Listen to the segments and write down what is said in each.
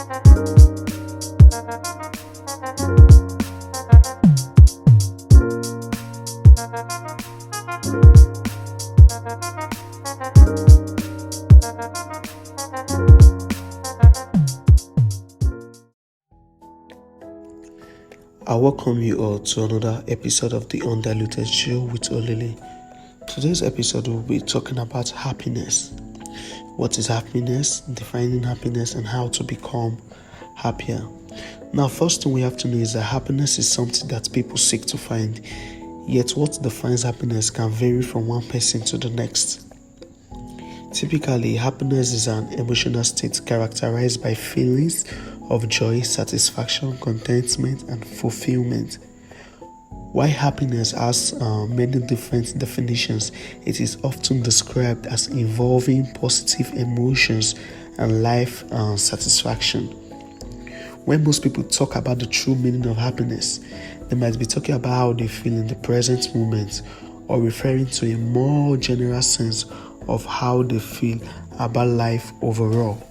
I welcome you all to another episode of the Undiluted Show with Olili. Today's episode will be talking about happiness. What is happiness, defining happiness, and how to become happier. Now, first thing we have to know is that happiness is something that people seek to find. Yet what defines happiness can vary from one person to the next. Typically, happiness is an emotional state characterized by feelings of joy, satisfaction, contentment, and fulfillment. While happiness has many different definitions, it is often described as involving positive emotions and life satisfaction. When most people talk about the true meaning of happiness, they might be talking about how they feel in the present moment or referring to a more general sense of how they feel about life overall.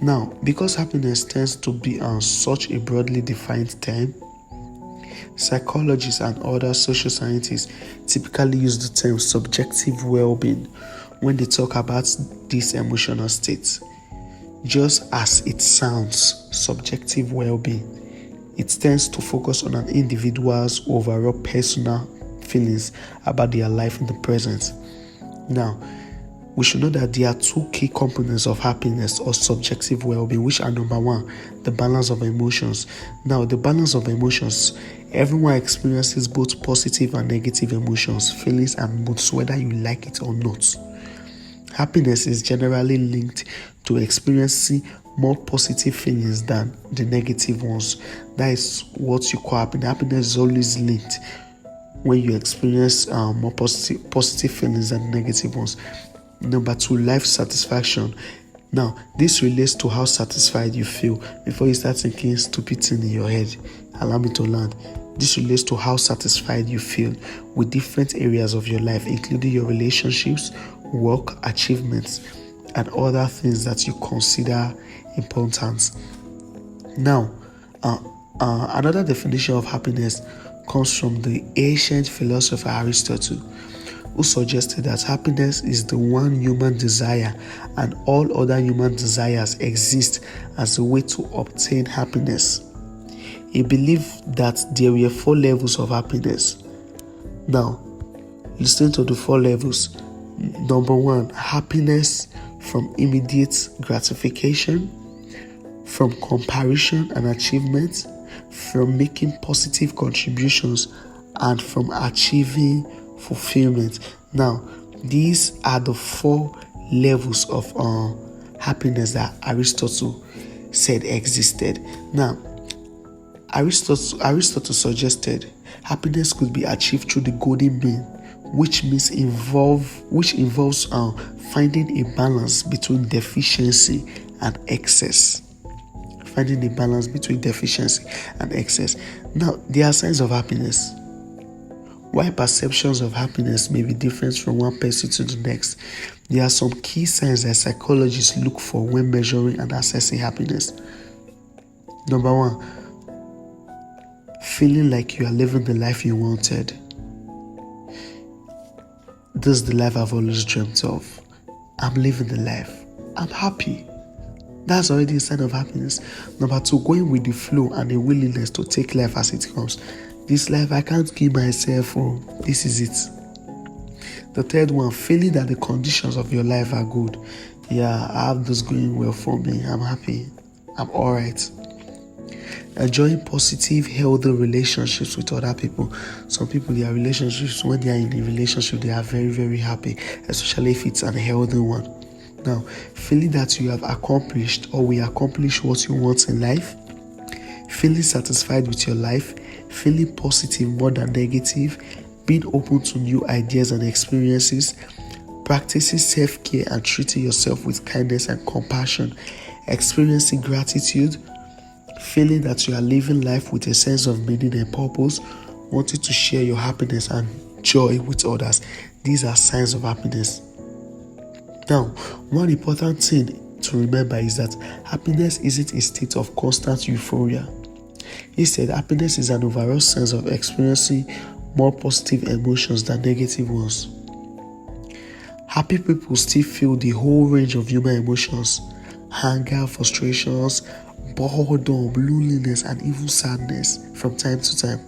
Now, because happiness tends to be such a broadly defined term, psychologists and other social scientists typically use the term subjective well-being when they talk about these emotional states. Just as it sounds, subjective well-being, it tends to focus on an individual's overall personal feelings about their life in the present. Now, we should know that there are two key components of happiness or subjective well-being, which are number one, the balance of emotions. Now, the balance of emotions, everyone experiences both positive and negative emotions, feelings, and moods, whether you like it or not. Happiness is generally linked to experiencing more positive feelings than the negative ones. That is what you call happiness. Happiness is always linked when you experience more positive feelings than negative ones. Number two, life satisfaction. Now, this relates to how satisfied you feel before you start thinking stupid thing in your head. Allow me to land. This relates to how satisfied you feel with different areas of your life, including your relationships, work, achievements, and other things that you consider important. Now, another definition of happiness comes from the ancient philosopher Aristotle, who suggested that happiness is the one human desire and all other human desires exist as a way to obtain happiness. He believed that there were 4 levels of happiness. Now, listen to the 4 levels. Number 1, happiness from immediate gratification, from comparison and achievement, from making positive contributions, and from achieving fulfillment. Now, these are the 4 levels of happiness that Aristotle said existed. Now, Aristotle suggested happiness could be achieved through the golden mean, which involves finding a balance between deficiency and excess. Finding a balance between deficiency and excess. Now, there are signs of happiness. While perceptions of happiness may be different from one person to the next, there are some key signs that psychologists look for when measuring and assessing happiness. Number 1, feeling like you are living the life you wanted. This is the life I've always dreamt of. I'm living the life. I'm happy. That's already a sign of happiness. Number 2, going with the flow and a willingness to take life as it comes. This life I can't give myself, this is it. The 3rd one, feeling that the conditions of your life are good. Yeah, I have this going well for me. I'm happy. I'm alright. Enjoying positive, healthy relationships with other people. Some people, their relationships, when they are in a relationship, they are very, very happy, especially if it's a healthy one. Now, feeling that you have accomplished or will accomplish what you want in life, feeling satisfied with your life, feeling positive more than negative, being open to new ideas and experiences, practicing self-care and treating yourself with kindness and compassion, experiencing gratitude, feeling that you are living life with a sense of meaning and purpose, wanting to share your happiness and joy with others. These are signs of happiness. Now, one important thing to remember is that happiness isn't a state of constant euphoria. Instead, happiness is an overall sense of experiencing more positive emotions than negative ones. Happy people still feel the whole range of human emotions: anger, frustrations, boredom, loneliness, and even sadness from time to time.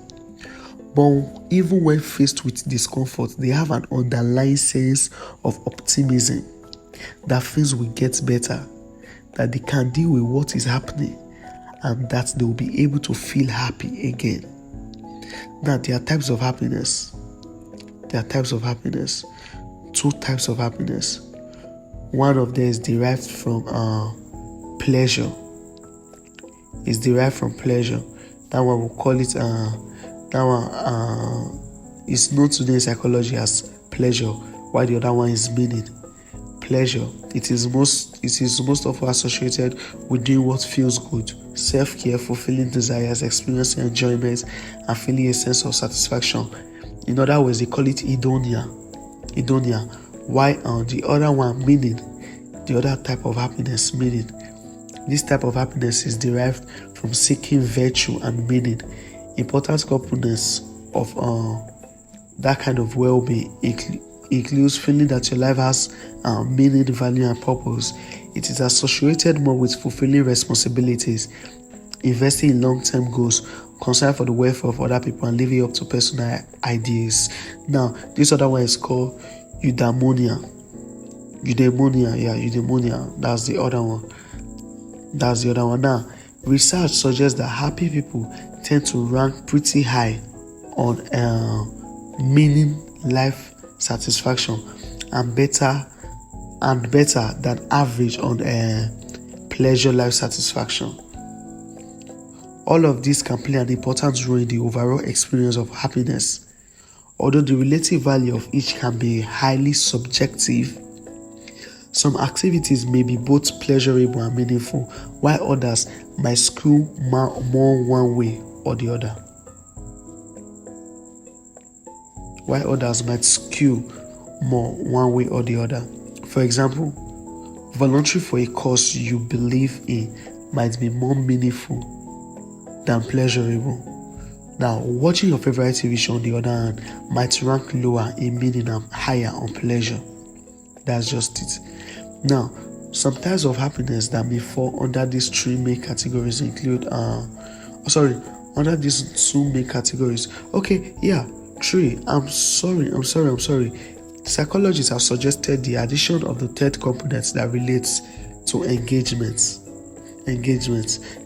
But even when faced with discomfort, they have an underlying sense of optimism that things will get better, that they can deal with what is happening, and that they will be able to feel happy again. Now, there are types of happiness. There are types of happiness. Two types of happiness. One of them is derived from pleasure. It's derived from pleasure. That one we'll call it. That one is known today in psychology as pleasure, while the other one is meaning. Pleasure. It is most often associated with doing what feels good, self-care, fulfilling desires, experiencing enjoyment, and feeling a sense of satisfaction. In other words, they call it hedonia. While the other one, meaning, the other type of happiness, meaning. This type of happiness is derived from seeking virtue and meaning. Important components of that kind of well-being includes feeling that your life has meaning, value, and purpose. It is associated more with fulfilling responsibilities, investing in long-term goals, concern for the welfare of other people, and living up to personal ideas. Now, this other one is called eudaimonia. Eudaimonia. That's the other one. Now, research suggests that happy people tend to rank pretty high on meaning, life satisfaction, and better than average on pleasure, life satisfaction. All of this can play an important role in the overall experience of happiness. Although the relative value of each can be highly subjective, some activities may be both pleasurable and meaningful, while others might skew more one way or the other. For example, volunteering for a cause you believe in might be more meaningful than pleasurable. Now, watching your favorite TV show, on the other hand, might rank lower in meaning and higher on pleasure. That's just it. Now, some types of happiness that may fall under these three main categories include under these two main categories. Three. I'm sorry. Psychologists have suggested the addition of the third component that relates to engagement.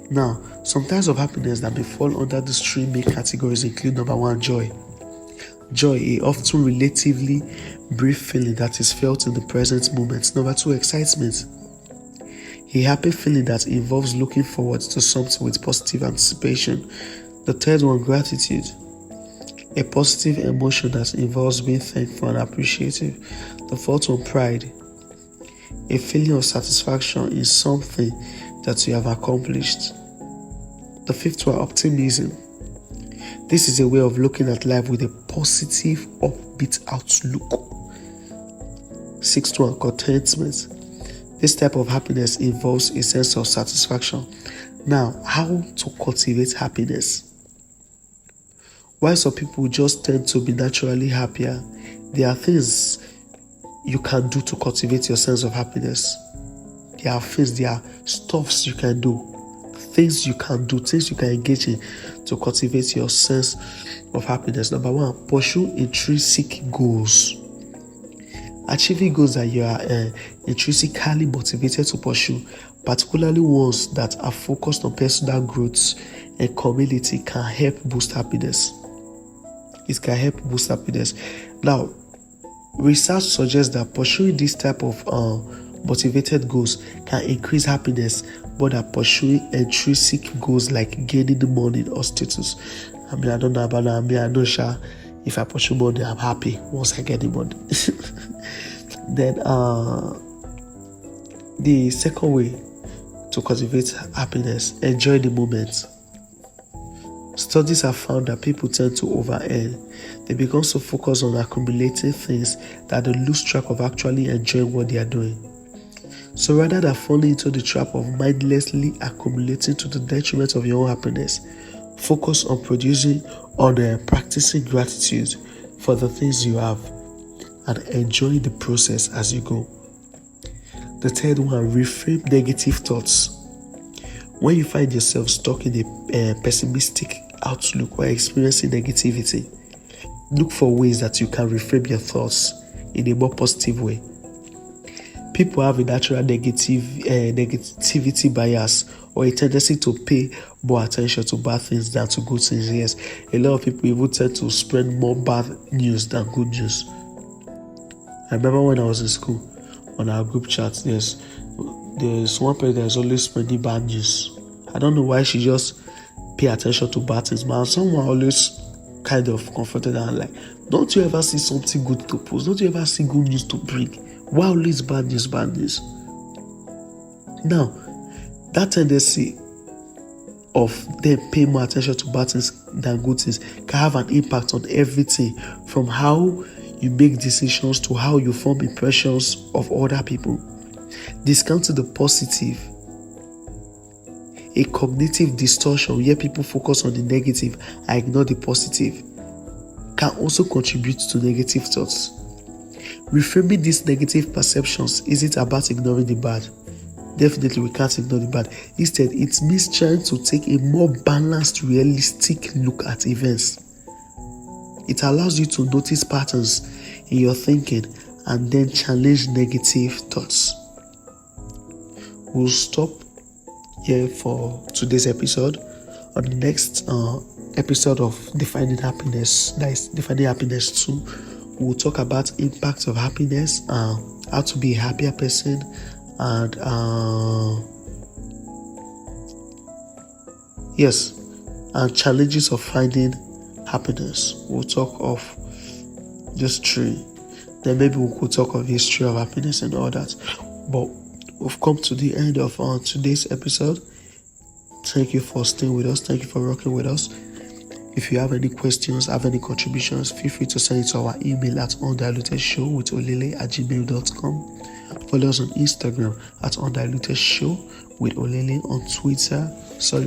Now, some types of happiness that may fall under these three main categories include: number one, joy. Joy, a often relatively brief feeling that is felt in the present moment. Number two, excitement. A happy feeling that involves looking forward to something with positive anticipation. The third one, gratitude. A positive emotion that involves being thankful and appreciative. The fourth one, pride. A feeling of satisfaction in something that you have accomplished. The fifth one, optimism. This is a way of looking at life with a positive, upbeat outlook. Sixth one, contentment. This type of happiness involves a sense of satisfaction. Now, how to cultivate happiness? While some people just tend to be naturally happier, there are things you can do to cultivate your sense of happiness. There are stuffs you can do, things you can engage in to cultivate your sense of happiness. Number one, pursue intrinsic goals. Achieving goals that you are intrinsically motivated to pursue, particularly ones that are focused on personal growth and community, can help boost happiness. It can help boost happiness. Now, research suggests that pursuing this type of motivated goals can increase happiness more than pursuing intrinsic goals like gaining money or status. I don't know about that. I know if I pursue money, I'm happy once I get the money. Then the second way to cultivate happiness: enjoy the moment. Studies have found that people tend to overearn. They become so focused on accumulating things that they lose track of actually enjoying what they are doing. So rather than falling into the trap of mindlessly accumulating to the detriment of your own happiness, focus on practicing gratitude for the things you have and enjoy the process as you go. The third one, reframe negative thoughts. When you find yourself stuck in a pessimistic outlook or experiencing negativity, look for ways that you can reframe your thoughts in a more positive way. People have a natural negativity bias or a tendency to pay more attention to bad things than to good things. Yes, a lot of people even tend to spread more bad news than good news. I remember when I was in school, on our group chat, there's one person that's always spreading bad news. I don't know why she just pay attention to bad things, man. Someone always kind of confronted her and like, don't you ever see something good to post? Don't you ever see good news to bring? Why always bad news? Now, that tendency of them paying more attention to bad things than good things can have an impact on everything, from how you make decisions to how you form impressions of other people. Discounting the positive, a cognitive distortion where people focus on the negative and ignore the positive, can also contribute to negative thoughts. Reframing these negative perceptions isn't about ignoring the bad. Definitely we can't ignore the bad. Instead, it means trying to take a more balanced, realistic look at events. It allows you to notice patterns in your thinking and then challenge negative thoughts. We'll stop here for today's episode. On the next episode of Defining Happiness, that is Defining Happiness 2, we'll talk about impacts of happiness, how to be a happier person, and challenges of finding happiness. We'll talk of just three. Then maybe we could talk of history of happiness and all that. But we've come to the end of today's episode. Thank you for staying with us. Thank you for rocking with us. If you have any questions, have any contributions, feel free to send it to our email at undilutedshowwitholele@gmail.com. Follow us on Instagram at undilutedshowwitholele, on Twitter,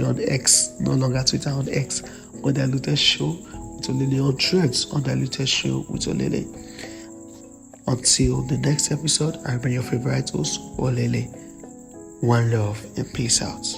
on X, no longer Twitter, on X, undilutedshowwitholele, on Threads, undilutedshowwitholele. Until the next episode, I bring your favorite host, Olele. One love and peace out.